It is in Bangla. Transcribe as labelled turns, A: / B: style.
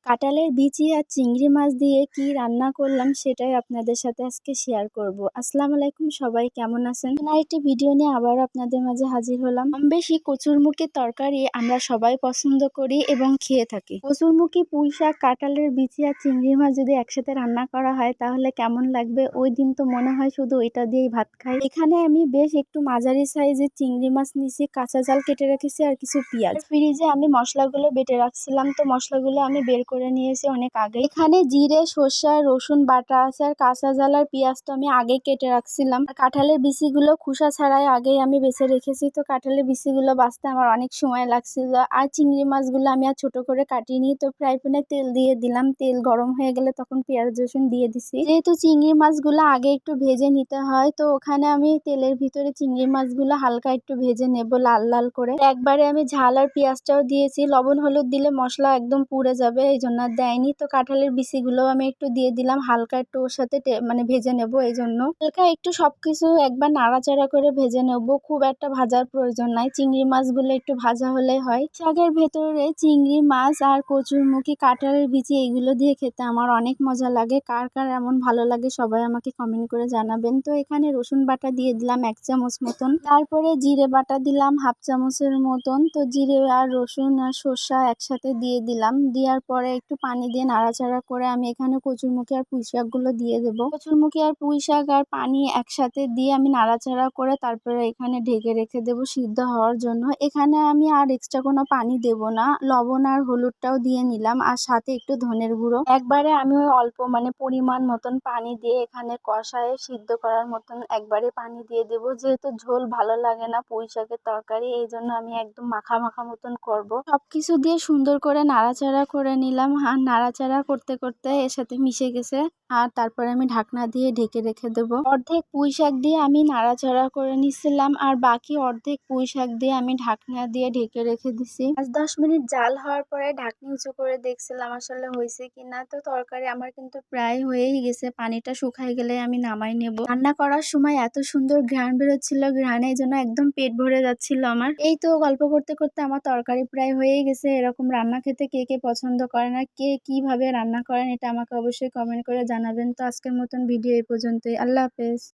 A: কাঁঠালের বিচি আর চিংড়ি মাছ দিয়ে কি রান্না করলাম সেটাই আপনাদের সাথে আজকে শেয়ার করব। আসসালামু আলাইকুম, সবাই কেমন আছেন? একটি ভিডিও নিয়ে আবারও আপনাদের মাঝে হাজির হলাম। কম বেশি কচুরমুখী তরকারি আমরা সবাই পছন্দ করি এবং খেয়ে থাকি। কচুরমুখী, পুঁই শাক, কাঁঠালের বিচি আর চিংড়ি মাছ যদি একসাথে রান্না করা হয় তাহলে কেমন লাগবে? ওই দিন তো মনে হয় শুধু ওইটা দিয়েই ভাত খাই। এখানে আমি বেশ একটু মাঝারি সাইজের চিংড়ি মাছ নিয়েছি, কাঁচা জাল কেটে রেখেছি আর কিছু পেঁয়াজ। ফ্রিজে আমি মশলাগুলো বেটে রাখছিলাম, তো মশলাগুলো আমি বের করে নিয়েছি অনেক আগে। এখানে জিরে, সর্ষে, রসুন বাটা আছে আর কাঁচা ঝাল আর পেঁয়াজ তো আমি আগে কেটে রাখছিলাম। আর কাঁঠালের বিচিগুলো খোসা ছাড়াই আগেই আমি বেছে রেখেছি, তো কাঁঠালের বিচিগুলো বাছতে আমার অনেক সময় লাগছিল। আর চিংড়ি মাছগুলো আমি আর ছোট করে কাটিনি, তো ফ্রাই প্যানে তেল দিয়ে দিলাম। তেল গরম হয়ে গেলে তখন পেঁয়াজ রসুন দিয়ে দিছি। যেহেতু চিংড়ি মাছগুলো আগে একটু ভেজে নিতে হয়, তো ওখানে আমি তেলের ভিতরে চিংড়ি মাছগুলো হালকা একটু ভেজে নেব লাল লাল করে। একবারে আমি ঝাল আর পেঁয়াজটাও দিয়েছি। লবণ হলুদ দিলে মশলা একদম পুড়ে যাবে, এই জন্য আর দেয়নি। তো কাঁঠালের বিচিগুলো আমি একটু দিয়ে দিলাম, হালকা একটু ওর সাথে ভেজে নেব। এই জন্য হালকা একটু সবকিছু একবার নাড়াচাড়া করে ভেজে নেব, খুব একটা ভাজার প্রয়োজন নাই। চিংড়ি মাছগুলো একটু ভাজা হলেই হয়। শাকের ভেতরে চিংড়ি মাছ আর কচুরমুখী, কাঁঠালের বিচি এগুলো দিয়ে খেতে আমার অনেক মজা লাগে। কার কার এমন ভালো লাগে সবাই আমাকে কমেন্ট করে জানাবেন। তো এখানে রসুন বাটা দিয়ে দিলাম 1 চামচ মতন, তারপরে জিরে বাটা দিলাম 1/2 চামচের মতন। তো জিরে আর রসুন আর সর্ষা একসাথে দিয়ে দিলাম। দেওয়ার পরে একটু পানি দিয়ে নাড়াচাড়া করে আমি এখানে কচুরমুখী আর পুঁই শাকগুলো দিয়ে দেবো। কচুরমুখী আর পুঁই শাক আর পানি একসাথে দিয়ে আমি নাড়াচাড়া করে তারপরে এখানে ঢেকে রেখে দেবো সিদ্ধ হওয়ার জন্য। এখানে আমি আর এক্সট্রা কোনো পানি দেব না, লবণ আর হলুদটাও দিয়ে নিলাম আর সাথে একটু ধনের গুঁড়ো। একবারে আমি ওই অল্প পরিমাণ মতন পানি দিয়ে এখানে কষায়ে সিদ্ধ করার মতন একবারে পানি দিয়ে দেবো। যেহেতু ঝোল ভালো লাগে না পুঁই শাকের তরকারি, এই জন্য আমি একদম মাখা মাখা মতন করব। সবকিছু দিয়ে সুন্দর করে নাড়াচাড়া করে নিলাম, আর নাড়াচাড়া করতে করতে এর সাথে মিশে গেছে। আর তারপরে আমি ঢাকনা দিয়ে ঢেকে রেখে দেবো। অর্ধেক পুঁই শাক দিয়ে আমি নাড়াচাড়া করে নিছিলাম, আর বাকি অর্ধেক পুঁই শাক দিয়ে আমি ঢাকনা দিয়ে ঢেকে রেখে দিছি। 5-10 মিনিট জাল হওয়ার পরে ঢাকনি উঁচু করে দেখছিলাম আসলে হয়েছে কিনা। তো তরকারি আমার কিন্তু প্রায় হয়েই গেছে, পানিটা শুকায় গেলে আমি নামাই নেব। রান্না করার সময় এত সুন্দর ঘ্রাণ বেরোচ্ছিল, ঘ্রাণের জন্য একদম পেট ভরে যাচ্ছিল আমার। এই তো গল্প করতে করতে আমার তরকারি প্রায় হয়েই গেছে। এরকম রান্না খেতে কে কে পছন্দ করেন আর কে কিভাবে রান্না করেন এটা আমাকে অবশ্যই কমেন্ট করে জানাবেন। তো আজকের মতন ভিডিও এই পর্যন্তই। আল্লাহ হাফেজ।